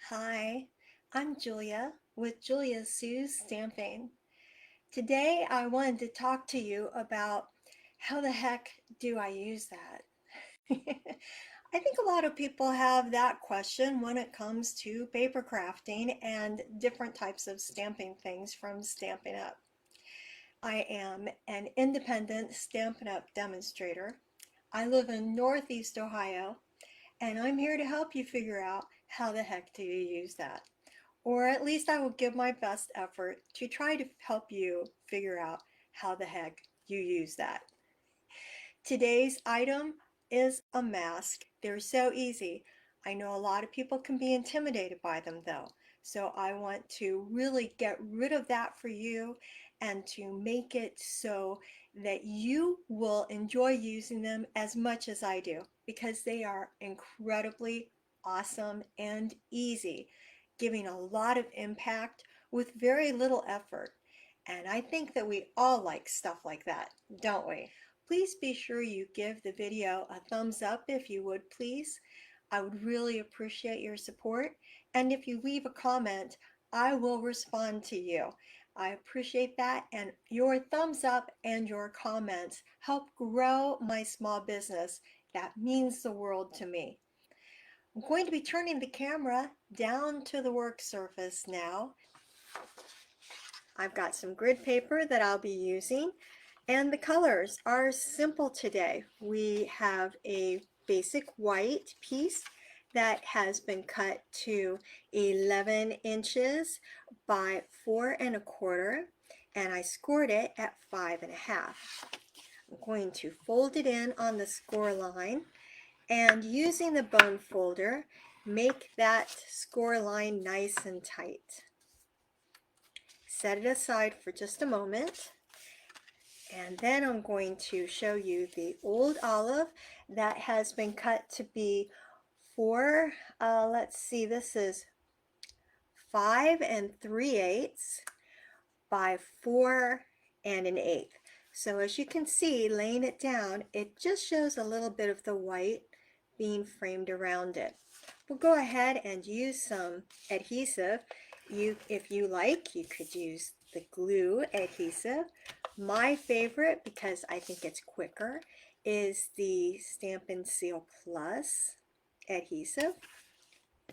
Hi, I'm Julia with Julia Sue's Stamping. Today I wanted to talk to you about how the heck do I use that? I think a lot of people have that question when it comes to paper crafting and different types of stamping things from Stampin' Up. I am an independent Stampin' Up demonstrator. I live in Northeast Ohio, and I'm here to help you figure out how the heck do you use that. Or at least I will give my best effort to try to help you figure out how the heck you use that. Today's item is a mask. They're so easy. I know a lot of people can be intimidated by them though. So I want to really get rid of that for you and to make it so that you will enjoy using them as much as I do because they are incredibly awesome and easy, giving a lot of impact with very little effort. And I think that we all like stuff like that, don't we? Please be sure you give the video a thumbs up if you would please. I would really appreciate your support. And if you leave a comment, I will respond to you. I appreciate that, and your thumbs up and your comments help grow my small business. That means the world to me. I'm going to be turning the camera down to the work surface now. I've got some grid paper that I'll be using, and the colors are simple today. We have a basic white piece that has been cut to 11 inches by 4¼ and I scored it at 5½. I'm going to fold it in on the score line, and using the bone folder, make that score line nice and tight. Set it aside for just a moment. And then I'm going to show you the old olive that has been cut to be let's see, this is 5�3/8 by 4⅛. So as you can see, laying it down, it just shows a little bit of the white being framed around it. We'll go ahead and use some adhesive. If you like, you could use the glue adhesive. My favorite, because I think it's quicker, is the Stampin Seal Plus adhesive.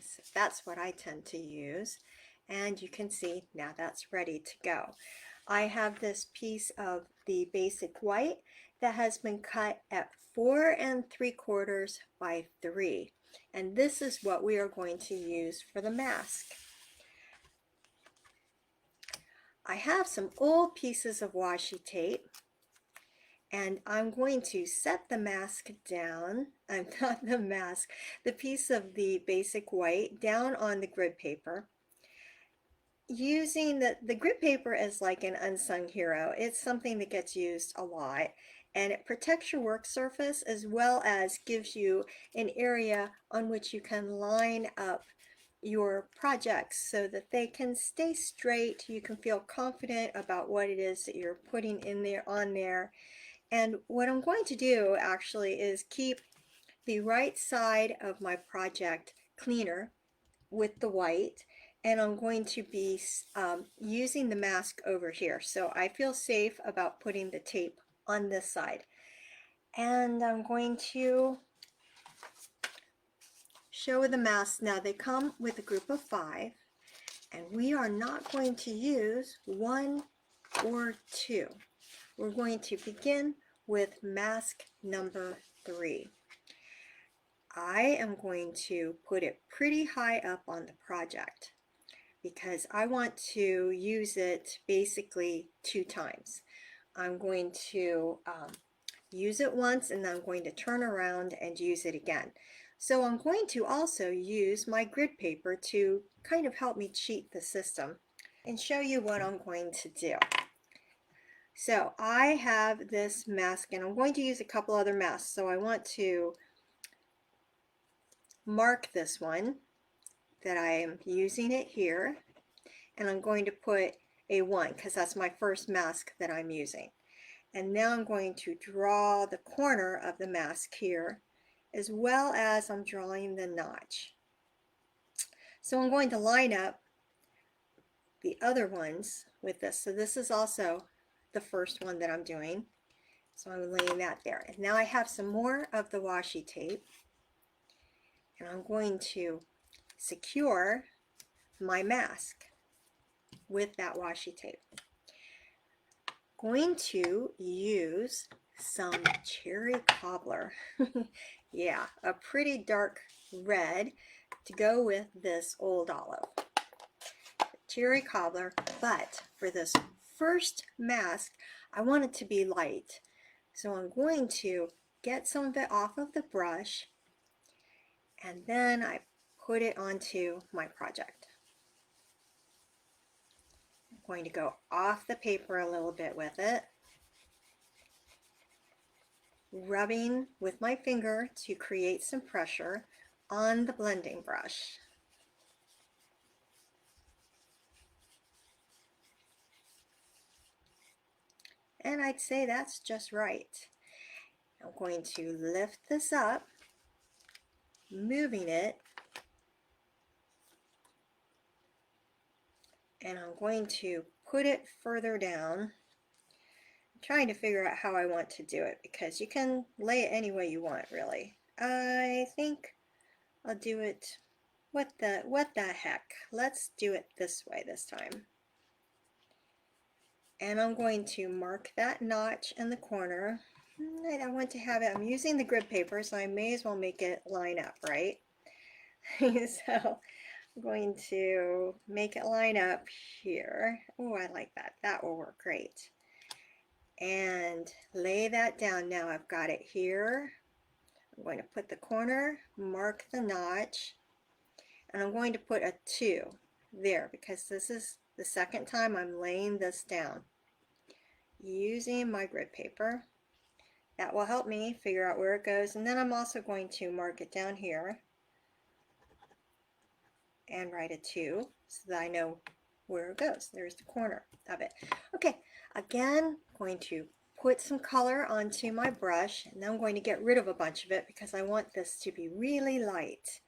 So that's what I tend to use. And you can see now that's ready to go. I have this piece of the basic white that has been cut at 4�3/4 by 3. And this is what we are going to use for the mask. I have some old pieces of washi tape, and I'm going to set the mask down, not the mask, the piece of the basic white down on the grid paper. Using the grid paper as like an unsung hero. It's something that gets used a lot, and it protects your work surface as well as gives you an area on which you can line up your projects so that they can stay straight. You can feel confident about what it is that you're putting in there on there. And what I'm going to do actually is keep the right side of my project cleaner with the white, and I'm going to be using the mask over here, so I feel safe about putting the tape on this side. And I'm going to show the masks. Now they come with a group of 5, and we are not going to use 1 or 2. We're going to begin with mask number 3. I am going to put it pretty high up on the project because I want to use it basically 2 times. I'm going to use it once, and then I'm going to turn around and use it again. So I'm going to also use my grid paper to kind of help me cheat the system and show you what I'm going to do. So I have this mask, and I'm going to use a couple other masks, so I want to mark this one that I am using it here, and I'm going to put a 1 because that's my first mask that I'm using. And now I'm going to draw the corner of the mask here, as well as I'm drawing the notch. So I'm going to line up the other ones with this. So this is also the first one that I'm doing. So I'm laying that there. And now I have some more of the washi tape. And I'm going to secure my mask with that washi tape. Going to use some cherry cobbler. Yeah, a pretty dark red to go with this old olive. Cherry cobbler, but for this first mask, I want it to be light. So I'm going to get some of it off of the brush, and then I put it onto my project. I'm going to go off the paper a little bit with it, rubbing with my finger to create some pressure on the blending brush. And I'd say that's just right. I'm going to lift this up, moving it, and I'm going to put it further down. I'm trying to figure out how I want to do it, because you can lay it any way you want, really. I think I'll do it, what the heck, let's do it this way this time. And I'm going to mark that notch in the corner. I want to have it, I'm using the grid paper, so I may as well make it line up, right? So I'm going to make it line up here. Oh, I like that. That will work great. And lay that down. Now I've got it here. I'm going to put the corner, mark the notch, and I'm going to put a 2 there, because this is the second time I'm laying this down using my grid paper. That will help me figure out where it goes. And then I'm also going to mark it down here and write a 2 so that I know where it goes. There's the corner of it. Okay, again, I'm going to put some color onto my brush, and then I'm going to get rid of a bunch of it because I want this to be really light.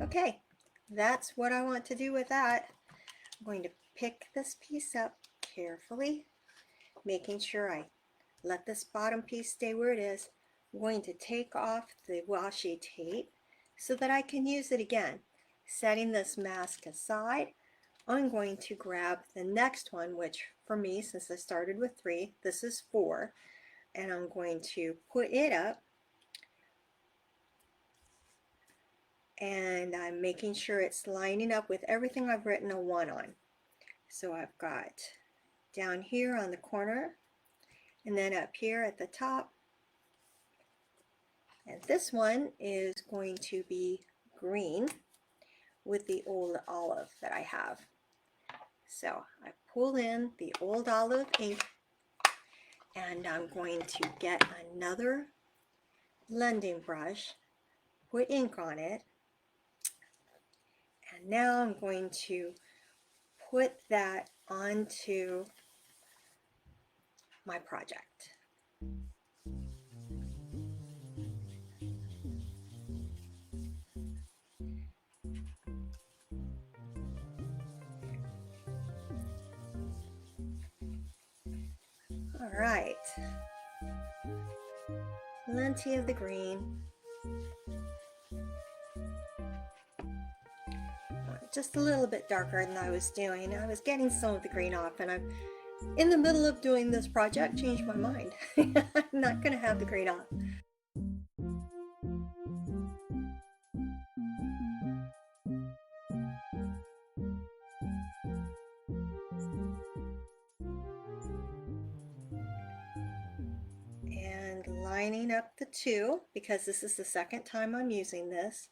Okay, that's what I want to do with that. I'm going to pick this piece up carefully, making sure I let this bottom piece stay where it is. I'm going to take off the washi tape so that I can use it again. Setting this mask aside, I'm going to grab the next one, which for me, since I started with 3, this is 4, and I'm going to put it up, and I'm making sure it's lining up with everything I've written a 1 on. So I've got down here on the corner, and then up here at the top, and this one is going to be green with the old olive that I have. So I pull in the old olive ink, and I'm going to get another blending brush, put ink on it, and now I'm going to put that onto my project. All right, plenty of the green. Just a little bit darker than I was doing. I was getting some of the green off, and I'm in the middle of doing this project, changed my mind. I'm not going to have the green off. And lining up the 2, because this is the second time I'm using this,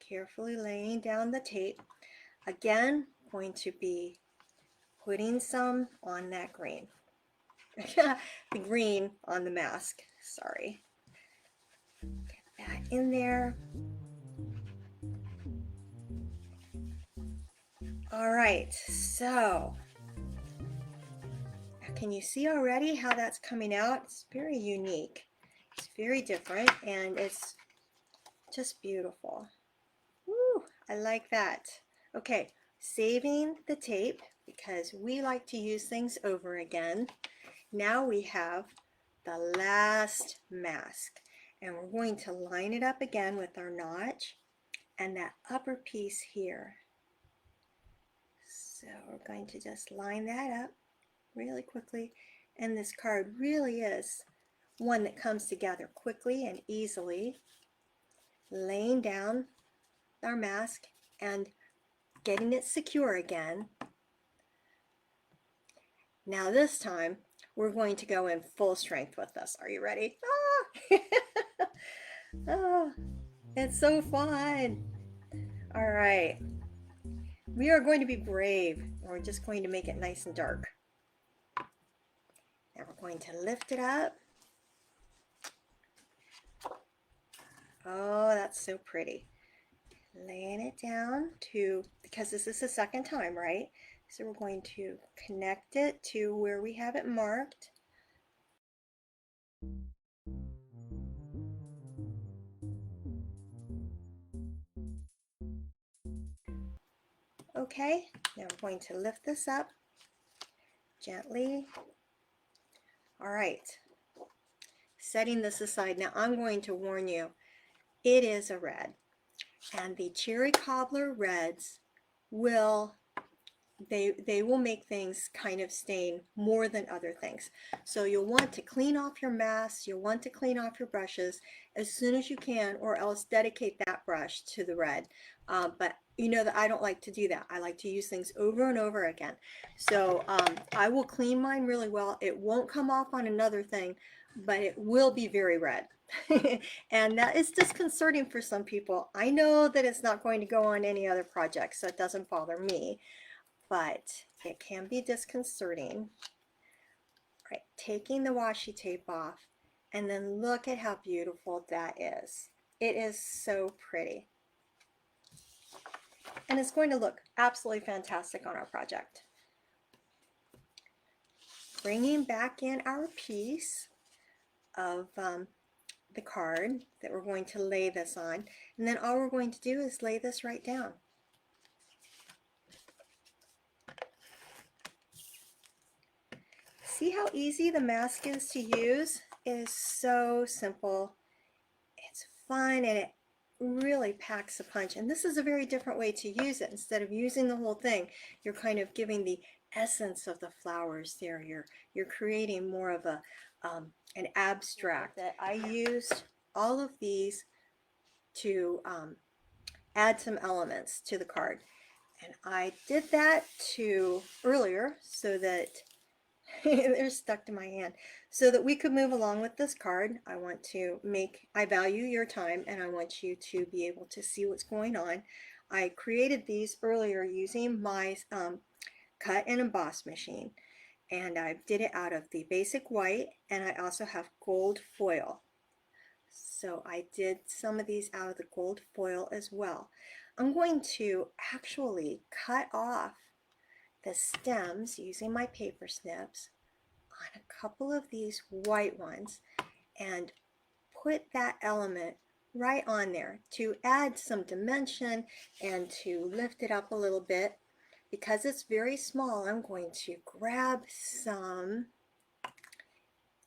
carefully laying down the tape. Again, going to be putting some on that green. The green on the mask, sorry. Get that in there. All right, so can you see already how that's coming out? It's very unique. It's very different and it's just beautiful. Woo, I like that. Okay, saving the tape because we like to use things over again. Now we have the last mask and we're going to line it up again with our notch and that upper piece here. So we're going to just line that up really quickly, and this card really is one that comes together quickly and easily. Laying down our mask and getting it secure again. Now this time we're going to go in full strength with this. Are you ready? Ah! Oh, it's so fun. All right, we are going to be brave. We're just going to make it nice and dark. Now we're going to lift it up. Oh, that's so pretty. Laying it down to, because this is the second time, right? So we're going to connect it to where we have it marked. Okay, now we're going to lift this up gently. All right, setting this aside. Now I'm going to warn you, it is a red, and the cherry cobbler reds will they will make things kind of stain more than other things. So you'll want to clean off your masks, you'll want to clean off your brushes as soon as you can, or else dedicate that brush to the red. But you know that I don't like to do that. I like to use things over and over again. So I will clean mine really well. It won't come off on another thing, but it will be very red. And that is disconcerting for some people. I know that it's not going to go on any other project, so it doesn't bother me, but it can be disconcerting. Right, taking the washi tape off, and then look at how beautiful that is. It is so pretty. And it's going to look absolutely fantastic on our project. Bringing back in our piece of the card that we're going to lay this on, and then all we're going to do is lay this right down. See how easy the mask is to use? It is so simple. It's fun and it really packs a punch. And this is a very different way to use it. Instead of using the whole thing, you're kind of giving the essence of the flowers there. You're creating more of a an abstract. That I used all of these to add some elements to the card. And I did that earlier so that they're stuck to my hand, so that we could move along with this card. I value your time and I want you to be able to see what's going on. I created these earlier using my cut and emboss machine, and I did it out of the basic white, and I also have gold foil. So I did some of these out of the gold foil as well. I'm going to actually cut off the stems using my paper snips on a couple of these white ones and put that element right on there to add some dimension and to lift it up a little bit. Because it's very small, I'm going to grab some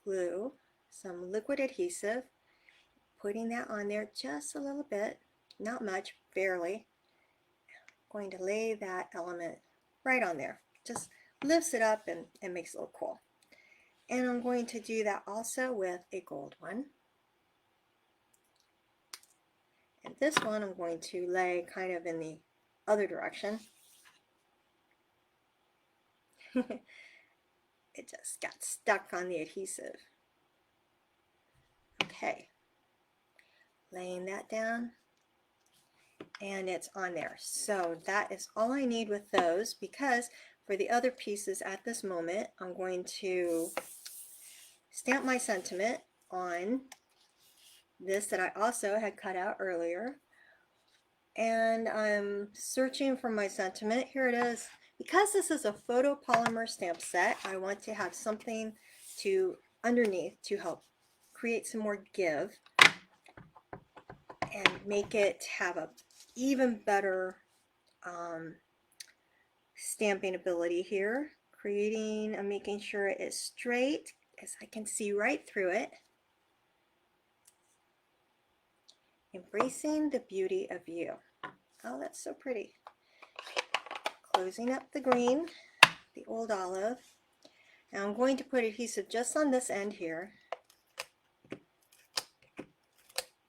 glue, some liquid adhesive, putting that on there just a little bit, not much, barely. I'm going to lay that element right on there. Just lifts it up and makes it look cool. And I'm going to do that also with a gold one. And this one I'm going to lay kind of in the other direction. It just got stuck on the adhesive. Okay, laying that down, and it's on there. So that is all I need with those, because for the other pieces at this moment, I'm going to stamp my sentiment on this that I also had cut out earlier. and I'm searching for my sentiment. Here it is. Because this is a photopolymer stamp set, I want to have something to underneath to help create some more give and make it have a even better stamping ability here. I'm making sure it is straight as I can see right through it. Embracing the beauty of you. Oh, that's so pretty. Closing up the green, the old olive. Now I'm going to put adhesive just on this end here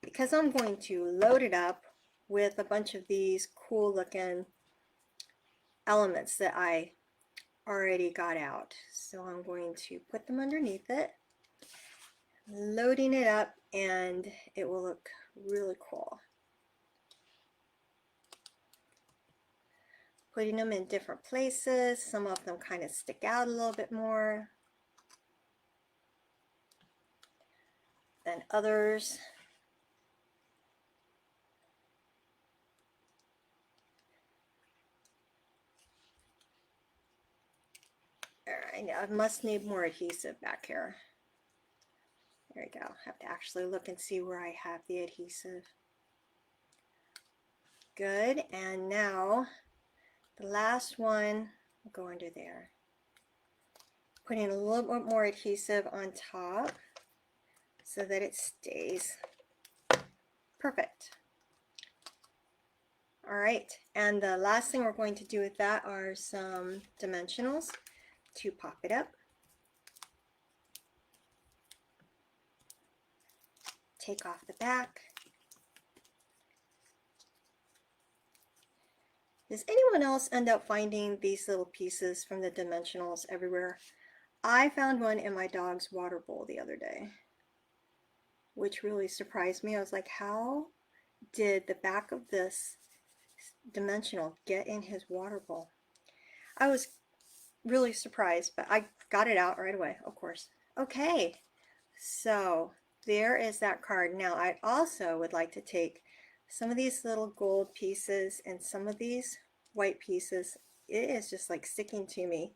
because I'm going to load it up with a bunch of these cool looking elements that I already got out. So I'm going to put them underneath it, loading it up, and it will look really cool. Putting them in different places. Some of them kind of stick out a little bit more than others. Alright, I must need more adhesive back here. There we go. I have to actually look and see where I have the adhesive. Good, and now the last one will go under there. Putting a little bit more adhesive on top so that it stays perfect. All right, and the last thing we're going to do with that are some dimensionals to pop it up. Take off the back. Does anyone else end up finding these little pieces from the dimensionals everywhere? I found one in my dog's water bowl the other day, which really surprised me. I was like, how did the back of this dimensional get in his water bowl? I was really surprised, but I got it out right away, of course. Okay, so there is that card. Now I also would like to take some of these little gold pieces and some of these white pieces. It is just like sticking to me.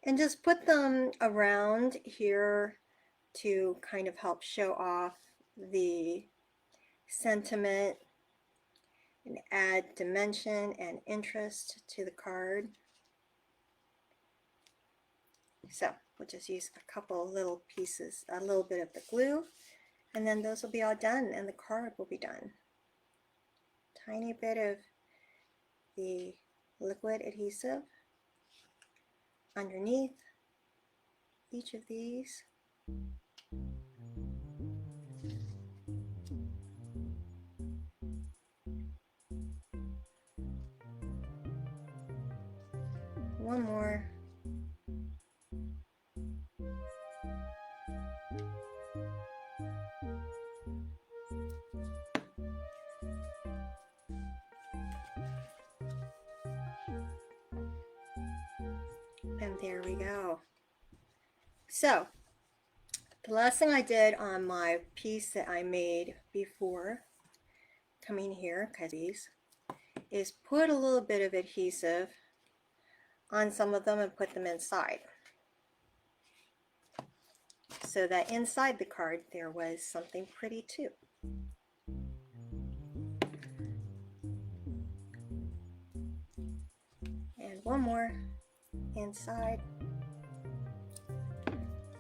And just put them around here to kind of help show off the sentiment and add dimension and interest to the card. So we'll just use a couple little pieces, a little bit of the glue, and then those will be all done and the card will be done. Tiny bit of the liquid adhesive underneath each of these. One more. And there we go. So the last thing I did on my piece that I made before coming here, because these, is put a little bit of adhesive on some of them and put them inside, so that inside the card there was something pretty too. And one more inside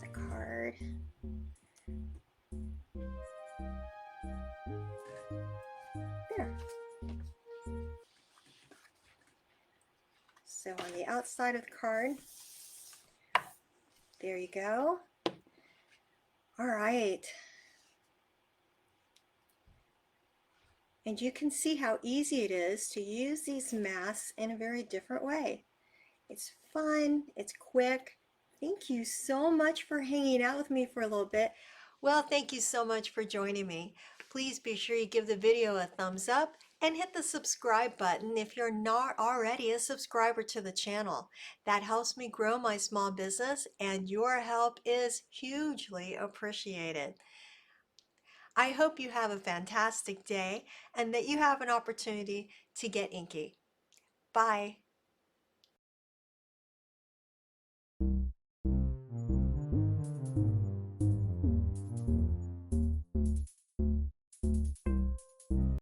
the card. There. So on the outside of the card, there you go. All right. And you can see how easy it is to use these masks in a very different way. It's fun, it's quick. Thank you so much for hanging out with me for a little bit. Well, thank you so much for joining me. Please be sure you give the video a thumbs up and hit the subscribe button if you're not already a subscriber to the channel. That helps me grow my small business, and your help is hugely appreciated. I hope you have a fantastic day and that you have an opportunity to get inky. Bye.